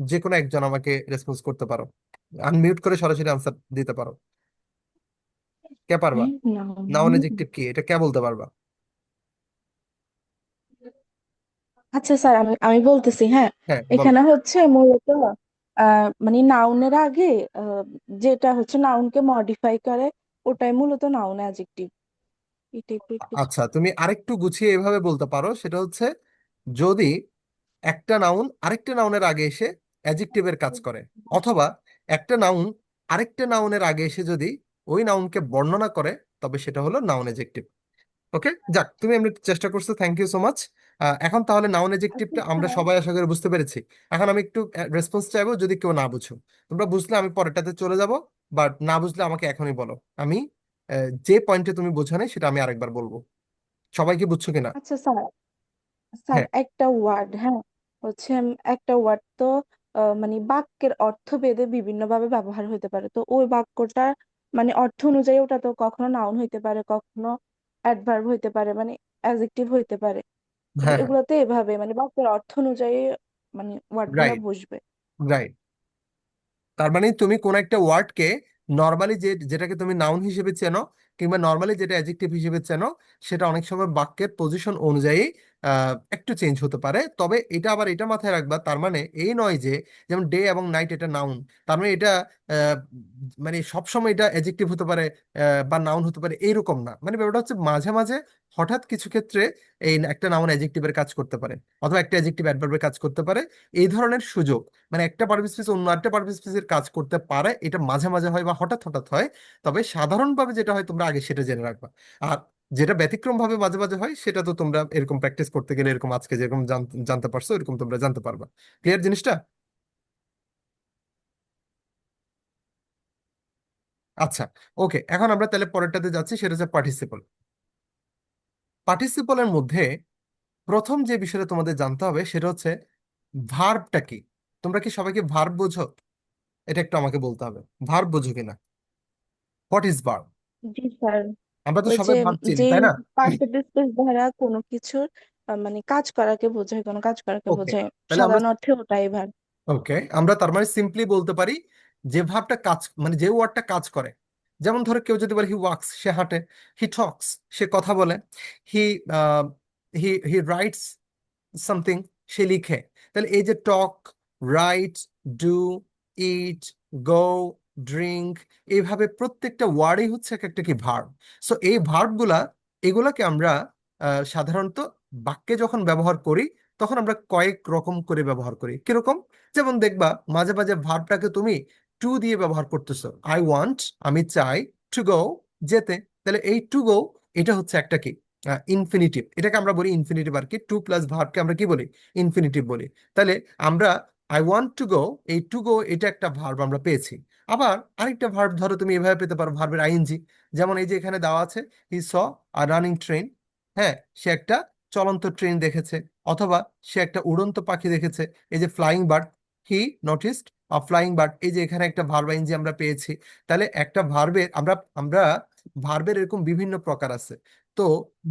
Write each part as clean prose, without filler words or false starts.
যে কোনো একজন আমাকে রেসপন্স করতে পারো, আনমিউট করে সরাসরি আনসার দিতে পারো। কে পারবা? Noun noun. এডজেক্টিভ কি এটা কে বলতে পারবা? আচ্ছা স্যার, আমি আমি বলতেছি, হ্যাঁ। হ্যাঁ বলো। এখানে হচ্ছে মূলত মানে নাউনের আগে আহ, যেটা হচ্ছে নাউনকে মডিফাই করে, ওটাই মূলত নাউন অ্যাডজেক্টিভ। এটা একটু আচ্ছা, তুমি আরেকটু গুছিয়ে এভাবে বলতে পারো, সেটা হচ্ছে যদি একটা নাউন আরেকটা নাউনের আগে এসে অ্যাডজেক্টিভের কাজ করে, অথবা একটা নাউন আরেকটা নাউনের আগে এসে যদি ওই নাউনকে বর্ণনা করে, তবে সেটা হলো নাউন অ্যাডজেক্টিভ। ওকে, যাক, তুমি এমনি চেষ্টা করছো, থ্যাংক ইউ সো মাচ। এখন তাহলে নাউন আচ্ছা অ্যাডজেক্টিভটা আমরা স্যার। সবাই আশা করি বুঝতে পেরেছি। এখন আমি একটু রেসপন্স চাইবো, যদি কেউ না বুঝো। তোমরা বুঝলে আমি পরেরটাতে চলে যাব, বাট না বুঝলে আমাকে এখনই বলো। আমি যে পয়েন্টে তুমি বোঝো নাই সেটা আমি আরেকবার বলবো। সবাইকে বুঝছো কিনা? আচ্ছা স্যার, স্যার হ্যাঁ একটা ওয়ার্ড, হ্যাঁ, হচ্ছে একটা ওয়ার্ড তো মানে বাক্যের অর্থ ভেদে বিভিন্ন ভাবে ব্যবহার হতে পারে। তো ওই বাক্যটা মানে অর্থ অনুযায়ী ওটা তো কখনো নাউন হইতে পারে, কখনো অ্যাডভার্ব হইতে পারে, মানে অ্যাডজেক্টিভ হইতে পারে। তো হ্যাঁ হ্যাঁ, এগুলোতে এভাবে মানে বাক্যের অর্থ অনুযায়ী মানে ওয়ার্ড গুলা রাইট, বসবে। রাইট। তার মানে তুমি কোন একটা ওয়ার্ডকে নর্মালি যেটাকে তুমি নাউন হিসেবে চেনো, কিংবা নর্মালি যেটা অ্যাডজেক্টিভ হিসেবে চেনো, সেটা অনেক সময় বাক্যের পজিশন অনুযায়ী একটু চেঞ্জ হতে পারে। তবে এটা আবার এটা মাথায় রাখবা, তার মানে এই নয় যে যেমন ডে এবং নাইট এটা নাউন, তার মানে এটা আহ, মানে সবসময় এটা অ্যাডজেক্টিভ হতে পারে বা নাউন হতে পারে, এইরকম না। মানে ব্যাপারটা হচ্ছে মাঝে মাঝে হঠাৎ কিছু ক্ষেত্রে এই একটা নাউন অ্যাডজেক্টিভের কাজ করতে পারে, অথবা একটা অ্যাডজেক্টিভ অ্যাডভার্বের কাজ করতে পারে। এই ধরনের সুযোগ, মানে একটা পারফেক্ট স্পিচ অন্য একটা পারফেক্ট স্পিচের কাজ করতে পারে, এটা মাঝে মাঝে হয় বা হঠাৎ হঠাৎ হয়। তবে সাধারণভাবে যেটা হয় তোমরা আগে সেটা জেনে রাখবা। আর যেটা ব্যতিক্রম ভাবে মাঝে মাঝে হয়, সেটা তো তোমরা এরকম প্র্যাকটিস করতে গেলে এরকম আজকে যেরকম জানতে পারছো এরকম তোমরা জানতে পারবা। ক্লিয়ার জিনিসটা? আচ্ছা, ওকে, এখন আমরা তাহলে পরেরটাতে যাচ্ছি, সেটা হচ্ছে পার্টিসিপল। পার্টিসিপলের মধ্যে প্রথম যে বিষয়টা তোমাদের জানতে হবে সেটা হচ্ছে ভার্বটা কি। তোমরা কি সবাইকে ভার্ব বোঝো? এটা একটু আমাকে বলতে হবে, ভার্ব বোঝো কিনা? What is verb? G sir. আমরা তো ওই যে সবাই ভার্ব চিনি, যে তাই না? পার্টিসিপেট দ্বারা কোনো কিছুর মানে কাজ করাকে বোঝায়, কোনো কাজ করাকে ওকে, বোঝায়, তাহলে আমরা সাধারণ অর্থে ওটাই ভার। আমরা তার মানে সিম্পলি বলতে পারি যে ভাবটা কাজ, মানে যে ওয়ার্ডটা কাজ করে। যেমন ধরো কেউ যদি বলে হি ওয়াক্স, সে হাঁটে। হি টক্স, সে কথা বলে। হি হি রাইটস সামথিং, সে লিখে। তাহলে এই যে talk, right, do, it, go, drink, এইভাবে প্রত্যেকটা ওয়ার্ডই হচ্ছে এক একটা কি ভার্ব। সো এই ভার্বগুলা, এগুলাকে আমরা সাধারণত বাক্যে যখন ব্যবহার করি, তখন আমরা কয়েক রকম করে ব্যবহার করি। কিরকম? যেমন দেখবা মাঝে মাঝে ভার্বটাকে তুমি টু দিয়ে ব্যবহার করতেছো। আই ওয়ান্ট, আমি চাই। টু গো, যেতে। তাহলে এই টু গো, এটা হচ্ছে একটা কি ইনফিনিটিভ, এটাকে আমরা বলি ইনফিনিটিভ। আর কি টু প্লাস ভার্বকে আমরা কি বলি? ইনফিনিটিভ বলি। তাহলে আমরা আই ওয়ান্ট টু গো, এই টু গো এটা একটা ভার্ব আমরা পেয়েছি। আবার আরেকটা ভার্ব ধরো তুমি এভাবে পেতে পারো, ভার্বের আইএনজি। যেমন এই যে এখানে দেওয়া আছে, হি স আ রানিং ট্রেন। হ্যাঁ, সে একটা চলন্ত ট্রেন দেখেছে। অথবা সে একটা উড়ন্ত পাখি দেখেছে, এই যে ফ্লাইং বার্ড। হি নোটিসড আ ফ্লাইং বার্ড, এই যে এখানে একটা ভার্ব আইএনজি আমরা পেয়েছি। তাহলে একটা ভার্বের আমরা আমরা ভার্বের এরকম বিভিন্ন প্রকার আছে। তো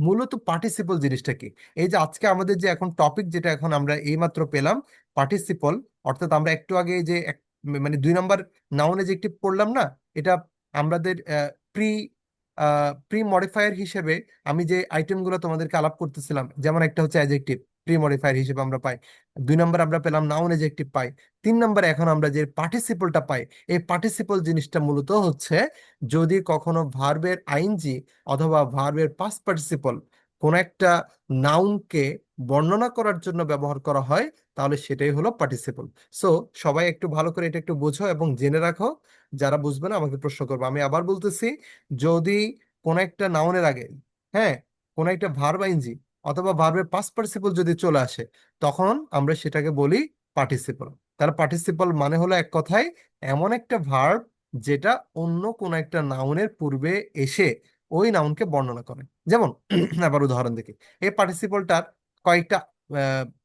মূলত পার্টিসিপল জিনিসটা কি? এই যে আজকে আমাদের যে এখন টপিক, যেটা এখন আমরা এইমাত্র পেলাম, পার্টিসিপল, অর্থাৎ আমরা একটু আগে যে মানে 2 নম্বর নাউন এডজেক্টিভ পড়লাম না, এটা আমাদের প্রি প্রি মডিফায়ার হিসেবে আমি যে আইটেমগুলো তোমাদেরকে আলাপ করতেছিলাম, যেমন একটা হচ্ছে অ্যাডজেক্টিভ, প্রি মডিফায়ার হিসেবে আমরা পাই। 2 নম্বর আমরা পেলাম নাউন এডজেক্টিভ পাই। 3 নম্বরে এখন আমরা যে পার্টিসিপলটা পাই, এই পার্টিসিপল জিনিসটা মূলত হচ্ছে যদি কখনো ভার্বের আইএনজি অথবা ভার্বের পাস্ট পার্টিসিপল কোন একটা নাউনকে বর্ণনা করার জন্য ব্যবহার করা হয়, তাহলে সেটাই হলো পার্টিসিপল। সো সবাই একটু ভালো করে এটা একটু বোঝো এবং জেনে রাখো। যারা বুঝবে না আমাকে প্রশ্ন করবে। আমি আবার বলতেছি, যদি কোন একটা নাউনের আগে, হ্যাঁ, কোন একটা ভার্ব আইনজি অথবা ভার্বের পাস্ট পার্টিসিপল যদি চলে আসে, তখন আমরা সেটাকে বলি পার্টিসিপল। তাহলে পার্টিসিপল মানে হলো এক কথায় এমন একটা ভার্ব যেটা অন্য কোন একটা নাউনের পূর্বে এসে ওই নাউনকে বর্ণনা করে। যেমন আবার উদাহরণ দেখি, এই পার্টিসিপলটার কয়েকটা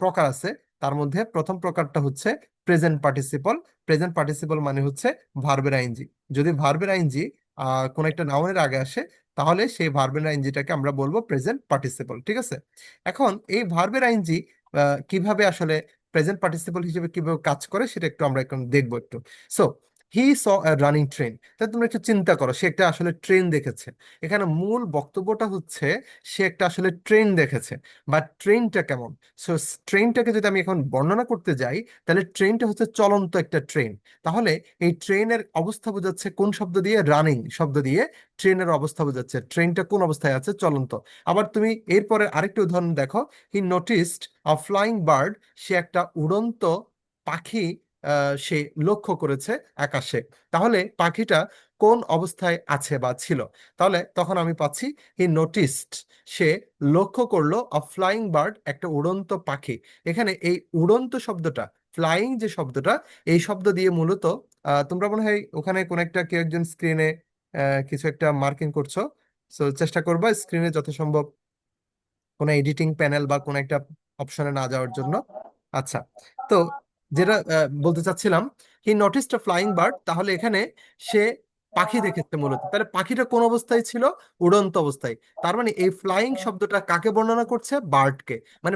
প্রকার আছে। তার মধ্যে প্রথম প্রকারটা হচ্ছে প্রেজেন্ট পার্টিসিপল। প্রেজেন্ট পার্টিসিপল মানে হচ্ছে ভার্বের আইনজি। যদি ভার্বের আইনজি কোন একটা নাউনের আগে আসে, তাহলে সেই ভার্বের আইনজিটাকে আমরা বলবো প্রেজেন্ট পার্টিসিপল। ঠিক আছে? এখন এই ভার্বের আইনজি কিভাবে আসলে প্রেজেন্ট পার্টিসিপল হিসেবে কিভাবে কাজ করে সেটা একটু আমরা এখন দেখবো একটু। So he saw running train, তাহলে তোমরা একটু চিন্তা করো, সে একটা আসলে ট্রেন দেখেছে। এখানে মূল বক্তব্যটা হচ্ছে সে একটা আসলে ট্রেন দেখেছে, বাট ট্রেনটা কেমন। সো ট্রেনটাকে যদি আমি এখন বর্ণনা করতে যাই, তাহলে ট্রেনটা হচ্ছে চলন্ত একটা ট্রেন। তাহলে এই ট্রেনের অবস্থা বোঝাচ্ছে কোন শব্দ দিয়ে? রানিং শব্দ দিয়ে ট্রেনের অবস্থা বোঝাচ্ছে, ট্রেনটা কোন অবস্থায় আছে? চলন্ত। আবার তুমি এরপরে আরেকটা উদাহরণ দেখো, হি নোটিসড আ ফ্লাইং বার্ড, সে একটা উড়ন্ত পাখি সে লক্ষ্য করেছে আকাশে। তাহলে পাখিটা কোন অবস্থায় আছে বা ছিল? তাহলে তখন আমি পাচ্ছি হি নোটিসড, সে লক্ষ্য করলো আ ফ্লাইং বার্ড, একটা উড়ন্ত পাখি। এখানে এই উড়ন্ত শব্দটা, ফ্লাইং যে শব্দটা, এই শব্দ দিয়ে মূলত তোমরা মনে হয় ওখানে কোন একটা কেউ একজন স্ক্রিনে কিছু একটা মার্কিং করছো। সো চেষ্টা করবা স্ক্রিনে যত সম্ভব কোনো এডিটিং প্যানেল বা কোনো একটা অপশনে না যাওয়ার জন্য। আচ্ছা, তো যেটা বলতে চাচ্ছিলাম, হি নোটিসড আ ফ্লাইং বার্ড, তাহলে এখানে সে পাখি দেখেছে মূলত। তাহলে পাখিটা কোন অবস্থায় ছিল? উড়ন্ত অবস্থায়। তার মানে এই ফ্লাইং শব্দটা কাকে বর্ণনা করছে? বার্ডকে। মানে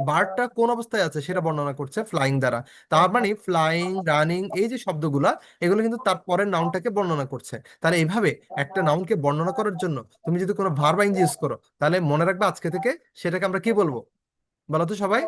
বার্ডটা কোন অবস্থায় আছে সেটা বর্ণনা করছে ফ্লাইং দ্বারা। তার মানে ফ্লাইং, রানিং, এই যে শব্দগুলা, এগুলো কিন্তু তার পরের নাউনটাকে বর্ণনা করছে। তাহলে এইভাবে একটা নাউনকে বর্ণনা করার জন্য তুমি যদি কোনো ভার্ব ইউজ করো, তাহলে মনে রাখবে আজকে থেকে সেটাকে আমরা কি বলবো? বলো তো সবাই।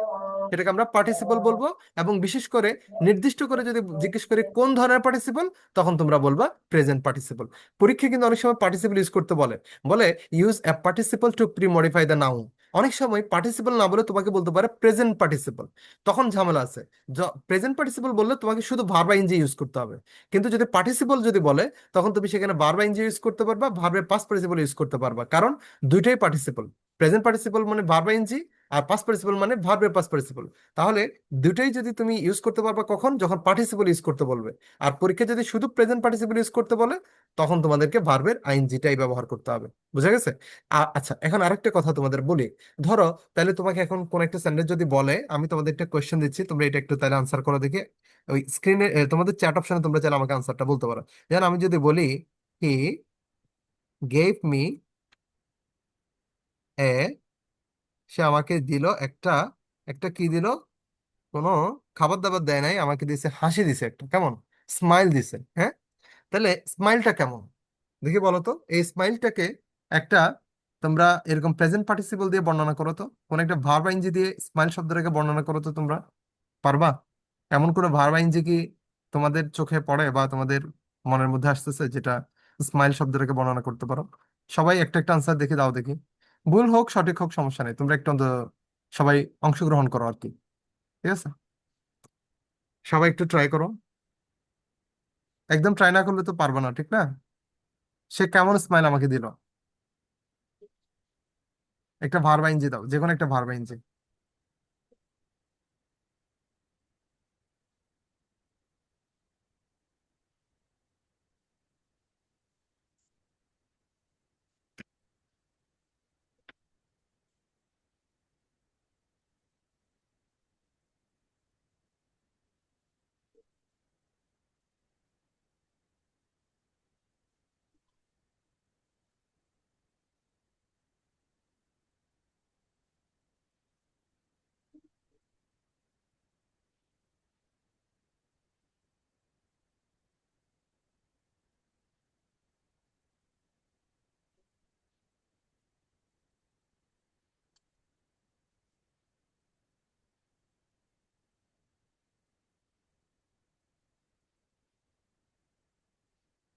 সেটাকে আমরা পার্টিসিপল বলবো। এবং বিশেষ করে নির্দিষ্ট করে যদি জিজ্ঞেস করি কোন ধরনের পার্টিসিপল, তখন তোমরা বলবা প্রেজেন্ট পার্টিসিপল। পরীক্ষা কিন্তু অনেক সময় পার্টিসিপল ইউজ করতে বলে, বলে use a participle two pre modify the noun. অনেক সময় পার্টিসিপল না বলে তোমাকে বলতে পারে প্রেজেন্ট পার্টিসিপল, তখন ঝামেলা আছে। প্রেজেন্ট পার্টিসিপল বললে তোমাকে শুধু ভার্ব ইনজি ইউজ করতে হবে। কিন্তু যদি পার্টিসিপল যদি বলে, তখন তুমি সেখানে ভার্ব ইনজি ইউজ করতে পারবা, ভার্বের পাস্ট পার্টিসিপল ইউজ করতে পারবা, কারণ দুইটাই পার্টিসিপল। প্রেজেন্ট পার্টিসিপল মানে ভার্ব ইনজি, আর পাস্ট পার্টিসিপল মানে ভার্বের পাস্ট পার্টিসিপল। তাহলে দুটোই যদি তুমি ইউজ করতে পারবা কখন? যখন পার্টিসিপল ইউজ করতে বলবে। আর পরীক্ষা যদি শুধু প্রেজেন্ট পার্টিসিপল ইউজ করতে বলে, তখন তোমাদেরকে ভার্বের আইএনজিটাই ব্যবহার করতে হবে। বুঝা গেছে? আচ্ছা, এখন আরেকটা কথা তোমাদের বলি। ধরো, তাহলে তোমাকে এখন কোন একটা সেন্টেন্স যদি বলে, আমি তোমাদের একটা কোয়েশ্চেন দিচ্ছি, তোমরা এটা একটু তাহলে আনসার করো দেখি। ওই স্ক্রিনে তোমাদের চ্যাট অপশনে তোমরা চাইলে আমাকে আনসারটা বলতে পারো। যেন আমি যদি বলি হি গেভ মি এ, সে আমাকে দিল একটা, একটা কি দিল? কোনো খাবার দাবার দেয় নাই, আমাকে দিছে হাসি, দিছে একটা, কেমন স্মাইল দিছে। হ্যাঁ, তাহলে স্মাইলটা কেমন দেখি বলো তো। এই স্মাইলটাকে একটা তোমরা এরকম প্রেজেন্ট পার্টিসিপল দিয়ে বর্ণনা করো তো, কোন একটা ভার্ব আইনজি দিয়ে স্মাইল শব্দটাকে বর্ণনা করো তো তোমরা। পারবা? এমন কোনো ভার্ব আইনজি কি তোমাদের চোখে পড়ে বা তোমাদের মনের মধ্যে আসতেছে যেটা স্মাইল শব্দটাকে বর্ণনা করতে পারো? সবাই একটা একটা আনসার দেখে দাও দেখি। ভুল হোক সঠিক হোক সমস্যা নেই, তোমরা একটু সবাই অংশগ্রহণ করো আর কি। ঠিক আছে, সবাই একটু ট্রাই করো। একদম ট্রাই না করলে তো পারবে না, ঠিক না? সে কেমন স্মাইল আমাকে দিল? একটা ভার্ব আইনজি দাও, যে কোনো একটা ভার্ব আইনজি।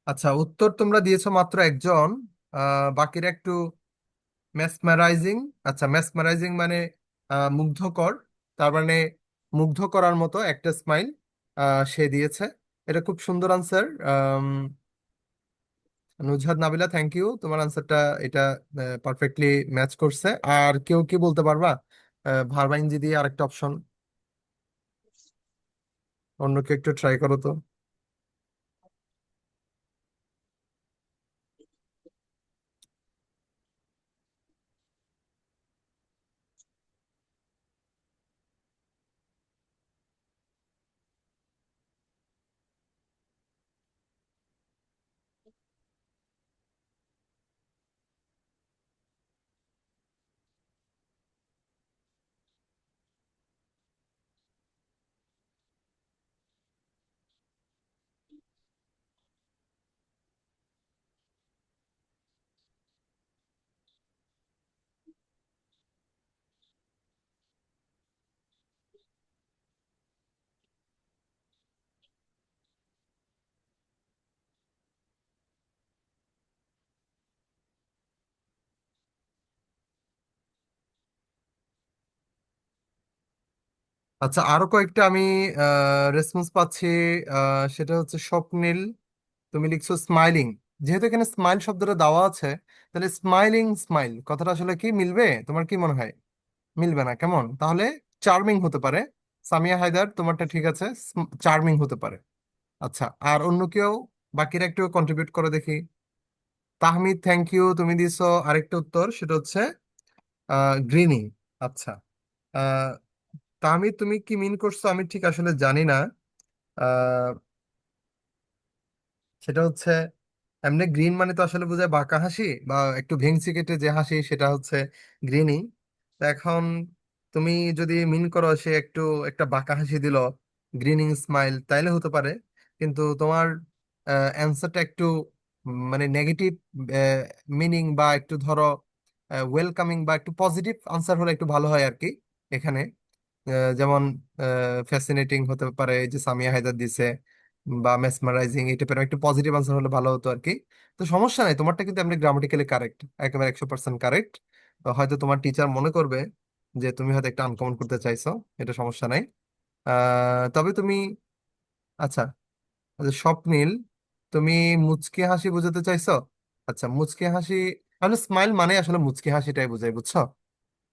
আচ্ছা, উত্তর তোমরা দিয়েছো মাত্র একজন, বাকিরা একটু মেসমারাইজিং। আচ্ছা, মেসমারাইজিং মানে মুগ্ধকর। তার মানে মুগ্ধ করার মতো একটা স্মাইল সে দিয়েছে। এটা খুব সুন্দর answer. Nuzhat Nabila, thank you, তোমার আনসারটা এটা পারফেক্টলি ম্যাচ করছে। আর কেউ কি বলতে পারবা ভার্বাইনজি দিয়ে আরেকটা অপশন? অন্য কেউ একটু ট্রাই করো তো। আচ্ছা, আরো কয়েকটা আমি রেসপন্স পাচ্ছি। সেটা হচ্ছে স্বপ্নিল, তুমি লিখছো স্মাইলিং। যেহেতু এখানে স্মাইল শব্দটা দেওয়া আছে, তাহলে স্মাইলিং স্মাইল কথাটা আসলে কি মিলবে? তোমার কি মনে হয়? মিলবে না, কেমন তাহলে? চার্মিং হতে পারে। সামিয়া হায়দার, তোমারটা ঠিক আছে, চার্মিং হতে পারে। আচ্ছা, আর অন্য কেউ? বাকিরা একটু কন্ট্রিবিউট করে দেখি। তাহমিদ, থ্যাংক ইউ, তুমি দিছো আরেকটা উত্তর, সেটা হচ্ছে গ্রিনিং। আচ্ছা, আহ তাহমিদ, তুমি কি মিন করছো আমি ঠিক আসলে জানি না। আহ সেটা হচ্ছে, এমনি গ্রিন মানে তো আসলে বোঝায় বাঁকা হাসি বা একটু ভেংচি কেটে যে হাসি, সেটা হচ্ছে গ্রিনিং। তো এখন তুমি যদি মিন করো সে একটু একটা বাঁকা হাসি দিল, গ্রিনিং স্মাইল, তাইলে হতে পারে। কিন্তু তোমার অ্যান্সারটা একটু মানে নেগেটিভ মিনিং, বা একটু ধরো ওয়েলকামিং বা একটু পজিটিভ আনসার হলে একটু ভালো হয় আর কি এখানে। যেমন ফ্যাসিনেটিং হতে পারে, এই যে সামিয়া হায়দার দিছে, বা মেসমারাইজিং, এই টাইপের একটু পজিটিভ আনসার হলে ভালো হতো আর কি। তো সমস্যা নাই, তোমারটা কিন্তু এমনি গ্রামাটিক্যালি কারেক্ট, একেবারে 100% কারেক্ট। হয়তো তোমার টিচার মনে করবে যে তুমি হয়তো একটা আনকমন করতে চাইছো, এটা সমস্যা নাই। তবে তুমি, আচ্ছা, আচ্ছা, স্বপ্নিল, তুমি মুচকি হাসি বোঝাতে চাইছো? আচ্ছা, মুচকি হাসি, আসলে স্মাইল মানে আসলে মুচকি হাসিটাই বোঝায়, বুঝছো?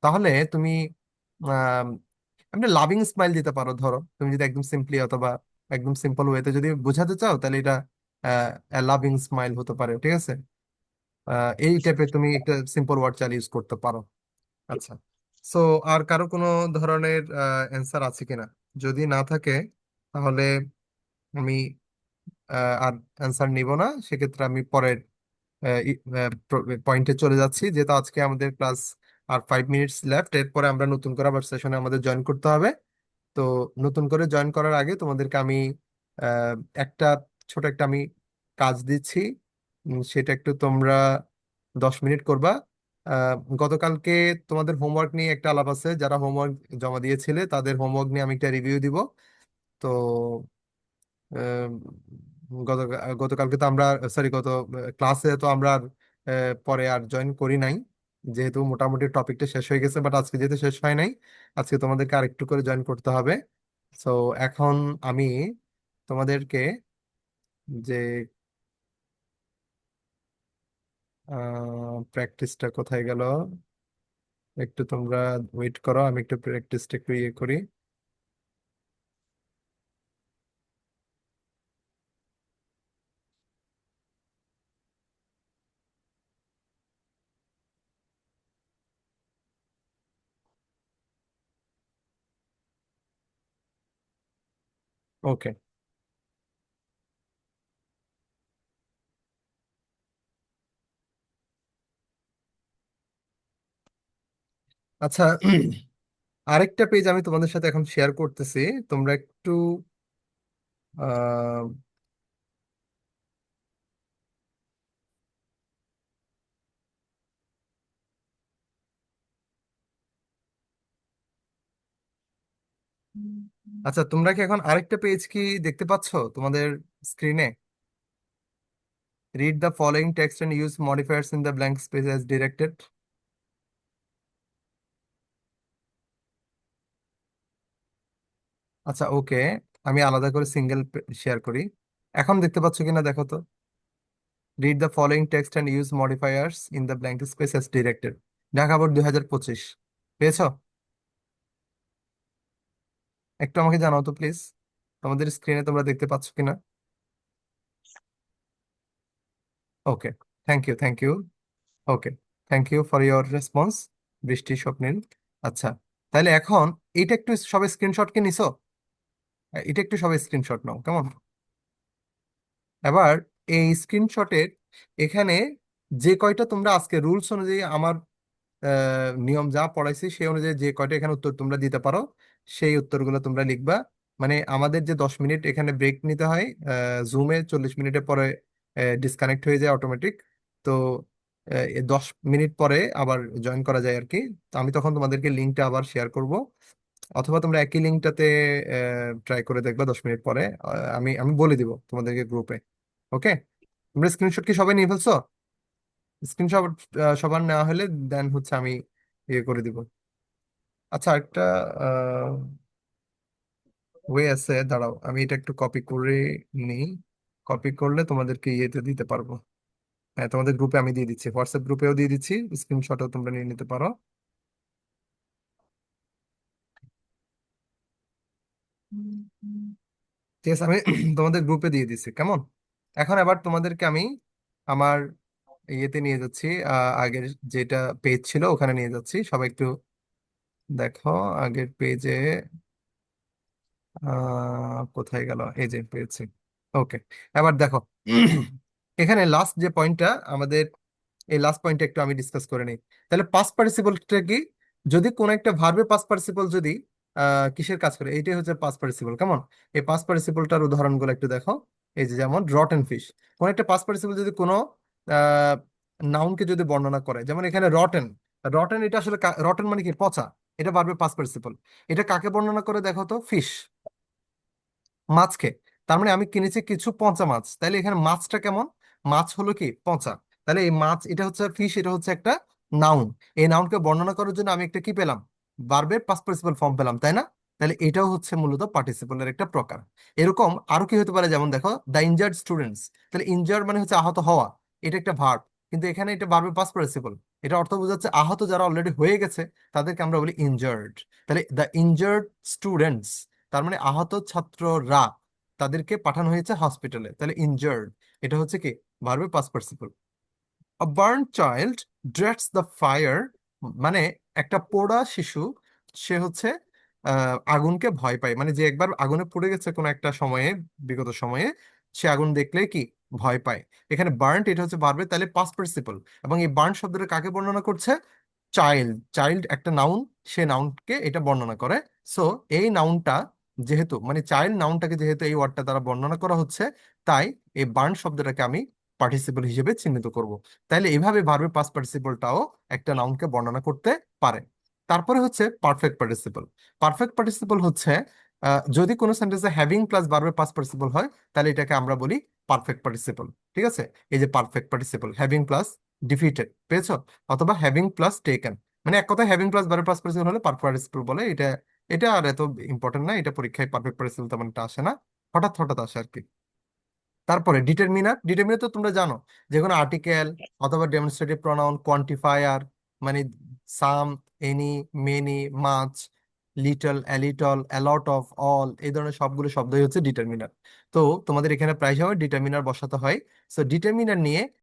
তাহলে তুমি আহ আপনি লাভিং স্মাইল দিতে পারো, ধরো তুমি যদি একদম সিম্পলি অথবা একদম সিম্পল ওয়েতে যদি বোঝাতে চাও, তাহলে এটা লাভিং স্মাইল হতে পারে, ঠিক আছে? এই টাইপের তুমি একটা সিম্পল ওয়ার্ড চাইলে ইউজ করতে পারো। আচ্ছা, সো আর কারো কোনো ধরনের অ্যান্সার আছে কিনা? যদি না থাকে, তাহলে আমি আর অ্যান্সার নিব না, সেক্ষেত্রে আমি পরের পয়েন্টে চলে যাচ্ছি, যেহেতু আজকে আমাদের ক্লাস আর 5 মিনিটস লেফট, এরপরে আমরা নতুন করে আবার সেশনে আমাদের জয়েন করতে হবে। তো নতুন করে জয়েন করার আগে তোমাদেরকে আমি আহ, একটা ছোট একটা আমি কাজ দিচ্ছি। সেটা একটু তোমরা 10 মিনিট করবা। আহ, গতকালকে তোমাদের হোমওয়ার্ক নিয়ে একটা আলাপ আছে, যারা হোমওয়ার্ক জমা দিয়েছিলে তাদের হোমওয়ার্ক নিয়ে আমি একটা রিভিউ দিব। তো আহ, গতকালকে তো আমরা, সরি, গত ক্লাসে তো আমরা পরে আর জয়েন করি নাই, যেহেতু মোটামুটি টপিকটা শেষ হয়ে গেছে। বাট আজকে যেহেতু শেষ হয় নাই, আজকে তোমাদেরকে আরেকটু করে জয়েন করতে হবে। সো এখন আমি তোমাদেরকে যে প্র্যাকটিসটা কোথায় গেল, একটু তোমরা ওয়েট করো, আমি একটু প্র্যাকটিসটা একটু ইয়ে করি। ওকে, আচ্ছা, আরেকটা পেজ আমি তোমাদের সাথে এখন শেয়ার করতেছি, তোমরা একটু আহ আচ্ছা, তোমরা কি এখন আরেকটা পেজ কি দেখতে পাচ্ছ তোমাদের স্ক্রিনে? Read the following text and use modifiers in the blank space as directed. আচ্ছা, ওকে, আমি আলাদা করে সিঙ্গেল শেয়ার করি। এখন দেখতে পাচ্ছ কিনা দেখো তো। Read the following text and use modifiers in the blank space as directed. Dhaka board 2025। পেয়েছো? একটু আমাকে জানাও তো প্লিজ, তোমাদের স্ক্রিনে তোমরা দেখতে পাচ্ছ কিনা? Okay, thank you, thank you. Okay, thank you for your response, Brishti, Swapnil. আচ্ছা, তাহলে এখন এইটা একটু সবাই স্ক্রিনশট কে নিছো? এটা একটু সবাই স্ক্রিনশট নাও, কেমন? এবার এই স্ক্রিনশটের এখানে যে কয়টা তোমরা আজকে রুলস অনুযায়ী আমার নিয়ম যা পড়াইছি সেই অনুযায়ী যে কয়টা এখানে উত্তর তোমরা দিতে পারো, সেই উত্তরগুলো তোমরা লিখবা। মানে আমাদের যে 10 মিনিট এখানে ব্রেক নিতে হয়, জুমে 40 মিনিটের পরে ডিসকানেক্ট হয়ে যায় অটোমেটিক। তো 10 মিনিট পরে আবার জয়েন করা যায় আর কি। তো আমি তখন তোমাদেরকে লিঙ্কটা আবার শেয়ার করব, অথবা তোমরা একই লিঙ্কটাতে ট্রাই করে দেখবা 10 মিনিট পরে। আমি আমি বলে দিব তোমাদেরকে গ্রুপে। ওকে, তোমরা স্ক্রিনশট কি সবাই নিয়ে ফেলছো? স্ক্রিনশট সবার নেওয়া হলে দেন হচ্ছে আমি ইয়ে করে দিব। আচ্ছা, একটা ওয়ে আছে, দাঁড়াও আমি এটা একটু কপি করে নিই। কপি করলে তোমাদেরকে ইয়েতে দিতে পারবো। হ্যাঁ, তোমাদের গ্রুপে আমি দিয়ে দিচ্ছি, হোয়াটসঅ্যাপ গ্রুপেও দিয়ে দিচ্ছি, স্ক্রিনশটও তোমরা নিয়ে নিতে পারো। ঠিক আছে, আমি তোমাদের গ্রুপে দিয়ে দিচ্ছি, কেমন? এখন আবার তোমাদেরকে আমি আমার ইয়েতে নিয়ে যাচ্ছি, আগের যেটা পেজ ছিল ওখানে নিয়ে যাচ্ছি, সবাই একটু দেখো। আগের পেজে কোথায় গেল, এই যে পেয়েছি। ওকে, এবার দেখো এখানে লাস্ট যে পয়েন্টটা আমাদের, এই লাস্ট পয়েন্টটা একটু আমি ডিসকাস করে নিই। তাহলে পাস্ট পার্টিসিপলটা কি? যদি কোন একটা ভার্বে পাস্ট পার্টিসিপল যদি কিসের কাজ করে, এইটাই হচ্ছে পাস্ট পার্টিসিপল। কেমন? এই পাস্ট পার্টিসিপলটার উদাহরণগুলো একটু দেখো। এই যে যেমন রটেন ফিশ, কোন একটা পাস্ট পার্টিসিপল যদি কোনো নাউনকে যদি বর্ণনা করে, যেমন এখানে রটেন। রটেন এটা আসলে রটেন মানে কি, পচা। এটা ভার্বে পাস্ট পার্টিসিপল। এটা কাকে বর্ণনা করে দেখো তো? ফিশ, মাছকে। তার মানে আমি কিনেছি কিছু পচা মাছ, তাহলে এখানে মাছটা কেমন? মাছ হলো কি, পচা। তাহলে এই মাছ, এটা হচ্ছে ফিশ, এটা হচ্ছে একটা নাউন। এই নাউনকে বর্ণনা করার জন্য আমি একটা কি পেলাম? ভার্বের পাস্ট পার্টিসিপল ফর্ম পেলাম, তাই না? তাহলে এটাও হচ্ছে মূলত পার্টিসিপলের একটা প্রকার। এরকম আরো কি হতে পারে, যেমন দেখো দ্য ইনজার্ড স্টুডেন্টস। তাহলে ইনজার্ড মানে হচ্ছে আহত হওয়া, এটা একটা ভার্ব, কিন্তু এখানে এটা ভার্বের পাস্ট পার্টিসিপল। এটা অর্থ বোঝাচ্ছে আহত যারা অলরেডি হয়ে গেছে তাদেরকে আমরা বলি ইনজার্ড। তাহলে দ্য ইনজার্ড স্টুডেন্টস, তার মানে আহত ছাত্ররা, তাদেরকে পাঠানো হয়েছে হসপিটালে, তাহলে ইনজার্ড। এটা হচ্ছে কি, ভার্বের past participle. A burn child ড্রেডস the fire, মানে একটা পোড়া শিশু, সে হচ্ছে আগুনকে ভয় পায়। মানে যে একবার আগুনে পুড়ে গেছে কোনো একটা সময়ে, বিগত সময়ে, সে আগুন দেখলে কি, ভয় পায়। এখানে বার্ন, এটা হচ্ছে ভার্বের তাহলে পাস্ট পার্টিসিপল। এবং এই বার্ন শব্দটা কাকে বর্ণনা করছে? চাইল্ড। চাইল্ড একটা নাউন, সে নাউনকে এটা বর্ণনা করে। সো এই নাউনটা যেহেতু, মানে চাইল্ড নাউনটাকে যেহেতু এই ওয়ার্ডটা দ্বারা বর্ণনা করা হচ্ছে, তাই এই বার্ন শব্দটাকে আমি পার্টিসিপল হিসেবে চিহ্নিত করব। তাইলে এইভাবে ভার্বের পাস্ট পার্টিসিপলটাও একটা নাউনকে বর্ণনা করতে পারে। তারপরে হচ্ছে পারফেক্ট পার্টিসিপল। পারফেক্ট পার্টিসিপল হচ্ছে যদি কোনো সেন্টেন্সে হ্যাভিং প্লাস ভার্বের পাস্ট পার্টিসিপল হয়, তাহলে এটাকে আমরা বলি পারফেক্ট পার্টিসিপল। ঠিক আছে? এই যে perfect participle, having plus defeated, পেয়েছো? অথবা হ্যাভিং প্লাস টেকেন। মানে এক কথায় হ্যাভিং প্লাস ভার্বের পাস্ট পার্টিসিপল হলে পারফেক্ট পার্টিসিপল বলে। এটা এটা আর এত ইম্পর্টেন্ট না, এটা পরীক্ষায় পারফেক্ট পার্টিসিপল তেমন একটা আসে না, হঠাৎ হঠাৎ আসে আর কি। তারপরে ডিটারমিনার। ডিটারমিনার তো তোমরা জানো, যে কোনো আর্টিকেল অথবা ডেমনস্ট্রেটিভ প্রনাউন, কোয়ান্টিফায়ার, মানে some, any, many, much, little, a little, a lot of, all, এই ধরনের সবগুলো শব্দই হচ্ছে ডিটারমিনার। তো তোমাদের এখানে প্রায় সময় ডিটারমিনার বসাতে হয়। সো ডিটারমিনার নিয়ে